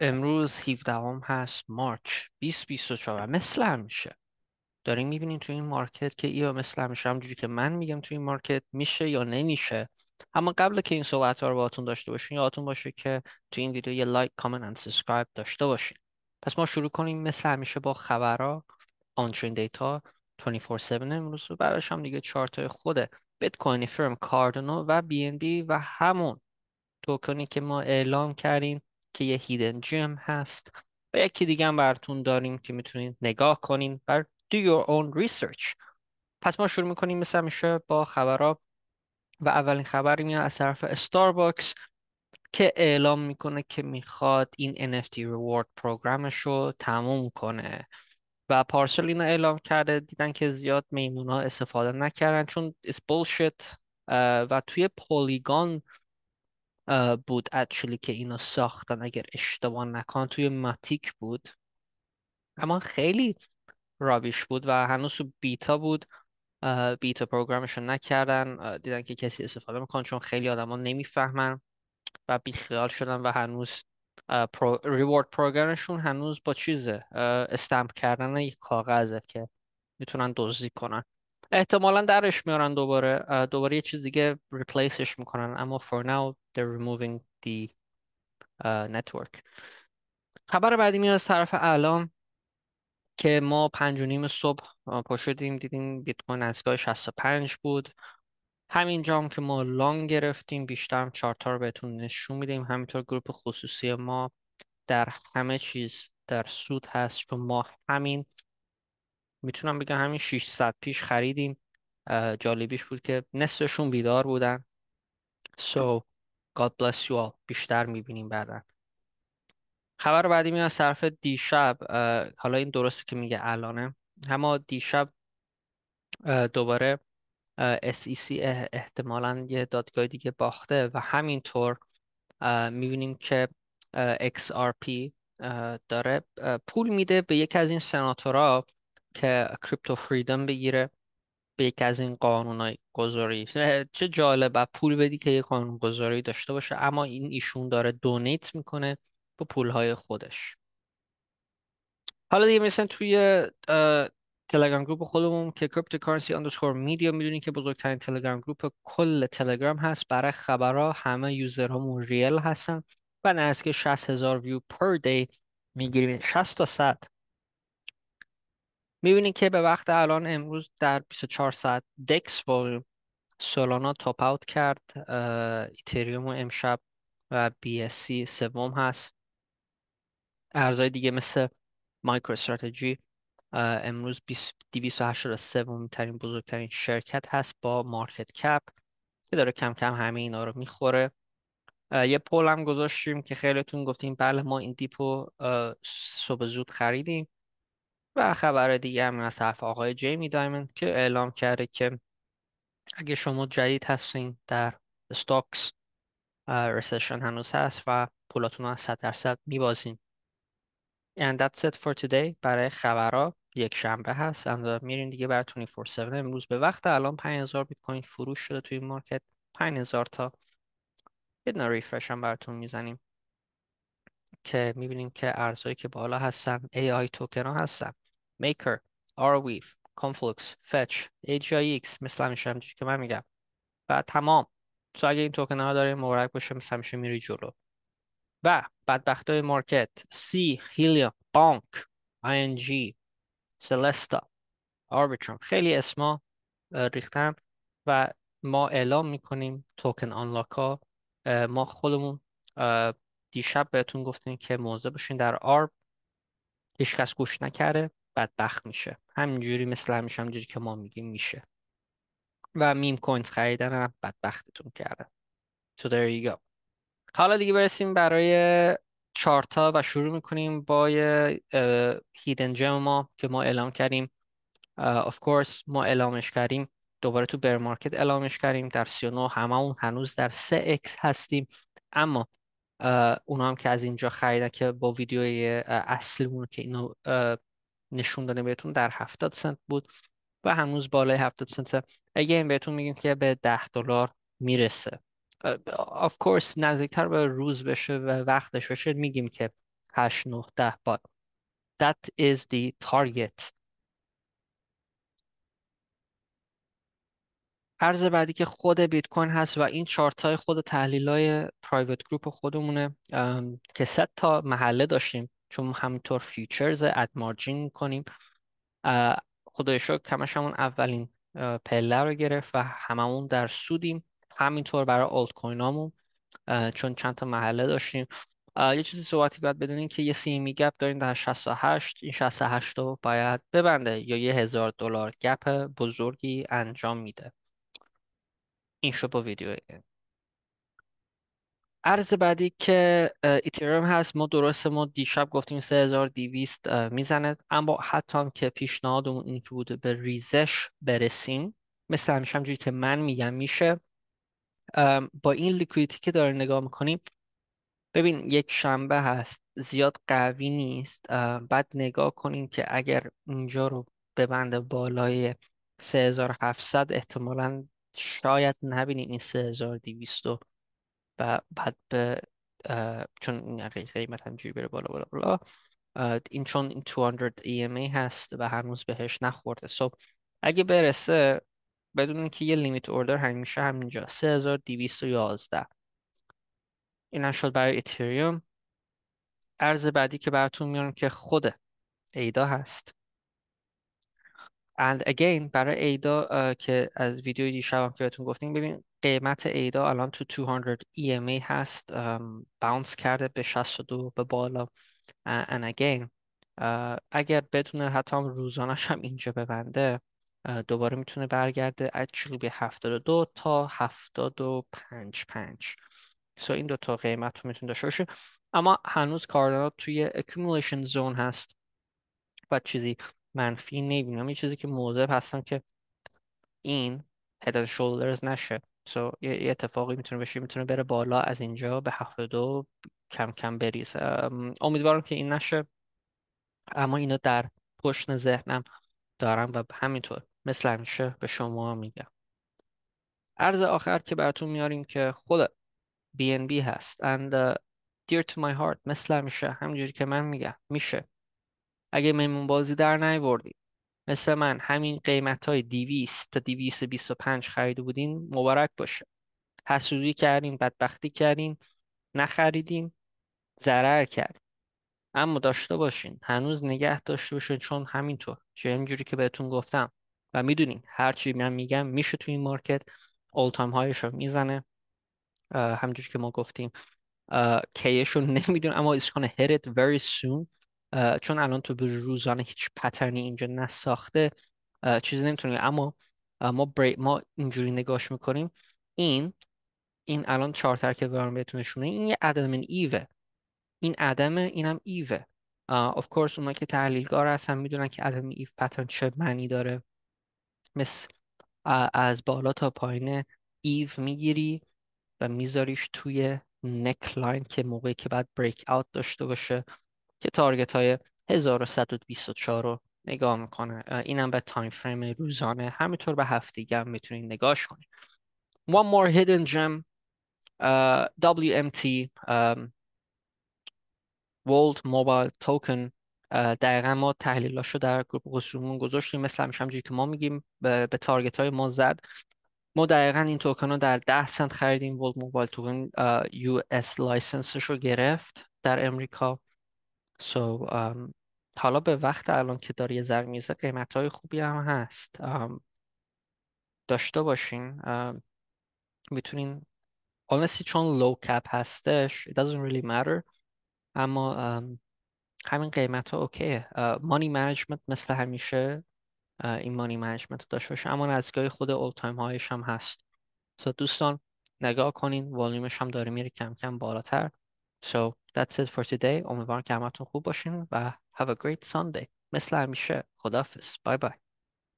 امروز 17 هست مارچ 2024 و مثل همیشه داریم میبینیم تو این مارکت که یا مثل همیشه همجوری که من میگم تو این مارکت میشه یا نمیشه. اما قبل که این صحبت ها رو باهاتون داشته باشین یادتون باشه که تو این ویدیو یه لایک کامنت و سابسکرایب داشته باشین. پس ما شروع کنیم مثل همیشه با خبرها آن چین دیتا 24/7 امروز و بعدش هم دیگه چارت خود بیت کوین، افرم، کاردانو و بی ان بی و همون توکنی که ما اعلام کردیم که یه هیدن جم هست و یکی دیگه هم براتون داریم که میتونید نگاه کنین بر do your own research. پس ما شروع میکنیم مثل همیشه با خبرها و اولین خبری میاد از طرف استارباکس که اعلام میکنه که میخواد این NFT reward پروگرامش رو تموم کنه و پارسل اینو اعلام کرده. دیدن که زیاد میمونا استفاده نکردن چون it's bullshit. و توی پولیگون بود اکچولی که اینو ساختن اگر اشتباه نکنم، توی ماتیک بود اما خیلی رابیش بود و هنوز تو بیتا بود. بیتا پروگرامشون نکردن. دیدن که کسی استفاده میکنه چون خیلی آدما نمیفهمن و بیخیال شدن و هنوز ریوارد پروگرامشون هنوز با چیزه، استمپ کردن یک کاغذه که میتونن دزدی کنن. احتمالا درش میارن دوباره یه چیز دیگه ریپلیسش میکنن اما for now they're removing the network. خبر بعدی میاد از طرف الان که ما 5:30 صبح پا شدیم دیدیم بیت کوین از 65 بود. همینجا هم که ما لانگ گرفتیم، بیشتر هم چارتا رو بهتون نشون میدیم. همینطور گروپ خصوصی ما در همه چیز در سود هست چون ما میتونم بگم همین 600 پیش خریدیم. جالبیش بود که نصفشون بیدار بودن. So God bless you all. بیشتر میبینیم بعدا. خبر بعدی میاد از طرف دیشب. حالا این درسته که میگه الانه، اما دیشب دوباره SEC احتمالاً یه دادگاه دیگه باخته و همینطور میبینیم که XRP داره پول میده به یکی از این سناتورها که کریپتو فریدم بگیره به یکی از این قانونای گذاری. چه جالب پول بدی که یه قانون گذاری داشته باشه اما این ایشون داره دونیت میکنه به پولهای خودش. حالا دیگه مثلا توی تلگرام گروپ خودمون که cryptocurrency underscore media میدونین که بزرگترین تلگرام گروپ کل تلگرام هست. برای خبرها همه یوزرهامون ریل هستن و نزدیک 60,000 ویو پر دی میگیریم، 60 تا 100. میبینین که به وقت الان امروز در 24 ساعت دکس والوم سولانا تاپ اوت کرد. ایتریوم امشب و بی اس سی سوم هست. ارزهای دیگه مثل مایکرو استراتژی امروز 283 ترین بزرگترین شرکت هست با مارکت کپ که داره کم کم همه اینا رو میخوره. یه پول هم گذاشتیم که خیلیتون گفتیم بله ما این دیپو صبح زود خریدیم. و خبر دیگه هم از طرف آقای جیمی دایموند که اعلام کرده که اگه شما جدید هستین در استاکس، رسشن هنوز هست و پولاتون رو از 100% میبازین. And that's it for today. برای خبرها یک شنبه هست میریم دیگه برای 24/7. امروز به وقت الان 5000 بیت کوین فروش شده توی این مارکت. 5000 تا. یه دونه ریفرش هم براتون میزنیم که میبینیم که ارزهایی که بالا هستن AI توکن ها هستن: Maker، Arweave، Conflux، Fetch، AGIX مثل همیشه همونجوری که من میگم و تمام. تو اگه این توکن ها داره مبارک باشه، مثل همیشه میری جلو. و بدبختای مارکت: سی، هیلیوم، بانک، ING، سلستا، آربیترام، خیلی اسما ریختن و ما اعلام میکنیم توکن آنلاک ها. ما خودمون دیشب بهتون گفتیم که مواظب باشین در آرب. هیچ کس گوش نکرده، بدبخت میشه. همینجوری مثل همیشه همینجوری که ما میگیم میشه. و میم کوینز خریدن هم بدبختتون کرده. So there you go. حالا دیگه برسیم برای چارتا و شروع میکنیم با هیدن جم ما که ما اعلام کردیم. of course ما اعلامش کردیم، دوباره تو بر مارکت اعلامش کردیم در 39. هممون هنوز در 3x هستیم اما اونا هم که از اینجا خریدن که با ویدیوی اصلیمون که اینو نشون دادیم بهتون در 70 سنت بود و هنوز بالای 70 سنت. اگه این بهتون میگیم که به $10 میرسه. of course نزدیکتر به روز بشه و وقتش بشه میگیم که 8 9 10 but that is the target. ارز بعدی که خود بیت کوین هست و این چارت های خود تحلیل های پرایوت گروپ خودمونه، که 3 تا محله داشتیم چون همینطور فیوچرز اد مارجین میکنیم. خدای شکر کمش همون اولین پله رو گرفت و هممون در سودیم. همینطور برای آلت کوینامون چون چند تا محله داشتیم. یه چیزی صحبتی باید بدونین که یه CME گپ داریم در 68. این 68 رو باید ببنده یا $1,000 گپ بزرگی انجام میده. این شو با ویدیو. ارز بعدی که ایتریوم هست، ما دیشب گفتیم 3200 میزنه، اما حتی هم که پیشنهادمون این که بوده به ریزش برسیم، مثل همیشه همجوری که من میگم میشه. با این لیکویدیتی که داره نگاه میکنیم، ببین یک شنبه هست زیاد قوی نیست. بعد نگاه کنیم که اگر اینجا رو ببنده بالای 3700 احتمالاً شاید نبینیم این 3200 و بعد به چون این قیمت همجوری بره بالا بالا بالا. این چون این 200 EMA هست و هنوز بهش نخورده. اگه برسه بدونین که یه لیمیت اوردر همیشه همینجا 3211. این هم شد برای اتریوم. ارز بعدی که براتون میارم که خود ایدا هست. and again برای ایدا که از ویدیوی دیشب هم که بهتون گفتیم، ببین قیمت ایدا الان تو 200 EMA هست، باونس کرده به 62 به بالا. and again اگر بتونه حتی هم روزانش هم اینجا ببنده، دوباره میتونه برگرده actually به 72 تا 75.5. این دوتا قیمت رو میتونه داشته باشه، اما هنوز کاردانات توی accumulation zone هست و چیزی منفی نمیبینم. یه چیزی که موضع هستم که این head and shoulders نشه. یه اتفاقی میتونه بشه، میتونه بره بالا از اینجا به 72 کم کم بریزه. امیدوارم که این نشه، اما اینو در پشت ذهنم دارم و همینطور مثل همیشه به شما میگم. ارز آخر که براتون میاریم که خود BNB هست and dear to my heart. مثل همیشه همینجوری که من میگم میشه. اگه میمون بازی در نیاوردی مثل من همین قیمت های 200 تا 225 خریده بودین، مبارک باشه. حسودی کردین، بدبختی کردین، نخریدین، ضرر کردین. اما داشته باشین، هنوز نگه داشته باشین، چون همینطور چه اینجوری که بهتون گفتم و میدونین هرچی من میگم میشه توی این مارکت اول تایم هایش رو میزنه. همینجوری که ما گفتیم کیش رو نمیدونم اما it's gonna hit it very soon. چون الان تو به روزانه هیچ پترنی اینجا نساخته، چیزی نمیتونیم. اما ما اینجوری نگاش میکنیم. این این الان چارتر که برام بهتون نشونه، این یه عدم ایوه. این عدمه، اینم ایوه. of course اونایی که تحلیلگار هستن میدونن که عدم ایو پترن چه معنی داره. مثل از بالا تا پایین ایو میگیری و میذاریش توی نک لاین که موقعی که بعد بریک اوت داشته باشه که تارگت های 1124 رو نگاه میکنه. اینم به تایم فریم روزانه، همینطور به هفتگی هم میتونید نگاش کنید. One more hidden gem. WMT World Mobile Token. دقیقا ما تحلیلاشو در گروه خصوصیمون گذاشتیم، مثل همیشه همونجوری که ما میگیم به تارگت های ما زد. ما دقیقا این توکن رو در 10 سنت خریدیم. ولد موبایل توکن US لایسنسش رو گرفت در امریکا. حالا به وقت الان که داره یه ذره میزه، قیمت های خوبی هم هست. داشته باشین. میتونین honestly چون لو کپ هستش it doesn't really matter، اما همین قیمت ها اوکیه. مانی منیجمنت مثل همیشه این مانی منیجمنت رو داشته باشه، اما نزدیکای خود اول تایم هایش هم هست. دوستان نگاه کنین، والیومش هم داره میره کم کم بالاتر. That's it for today. امیدوارم که همتون خوب باشین و have a great Sunday. مثل همیشه خداحافظ. بای بای.